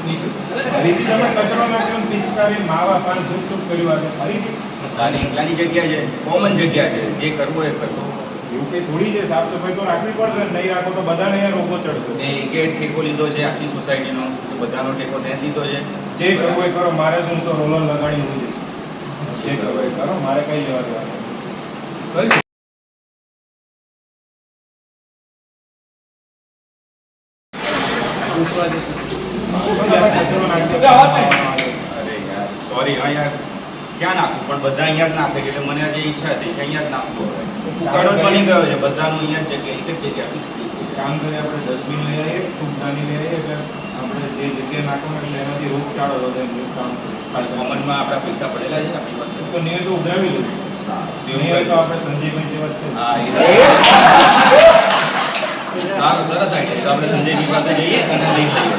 ફરીથી તમે કચરો નાખ્યો ને પિચકારી માવા પાન છૂપ કર્યું આ ફરીથી એકલાની જગ્યા છે, કોમન જગ્યા છે, જે કરવું એ કરવું. એવું કઈ થોડી છે, સાફ સફાઈ તો રાખવી પડશે, નહીં રાખો તો બધાને અહીંયા રોગો ચડશે. એ ગેટ ઠેકો લીધો છે આખી સોસાયટીનો, બધાનો ઠેકો ત્યાં લીધો છે. જે કરવું એ કરો, મારે શું તો રોલર લગાડી મૂકી દઈશ. જે કરવું એ કરો, મારે કઈ લેવા દેવાનું કરી અરે યાર સોરી હા યાર, ક્યાં નાખું, પણ બધા અહીંયા જ નાખે એટલે મને આજે ઈચ્છા થઈ કે અહીંયા જ નાખવું હવે. ઉકાળો જ બની ગયો છે, બધાનું અહીંયા જ જગ્યા, એક જ જગ્યા ફિક્સ થઈ ગઈ. કામ કરીએ, આપણે ડસ્ટબિન લઈ આવીએ, ફૂગદાની લઈ આવીએ, એટલે આપણે જે જગ્યાએ નાખવાનું એટલે એનાથી રોગચાળો વધે એમ કામ કોમનમાં આપણા પૈસા પડેલા છે આપણી પાસે, તો નહીં તો ઉઘરાવી લઈશું. નહીં હોય તો આપણે સંજયભાઈ જેવા જ છે. હા સારું, સરસ આઈડિયા. તો આપણે સંજયજી પાસે જઈએ અને લઈ લઈએ.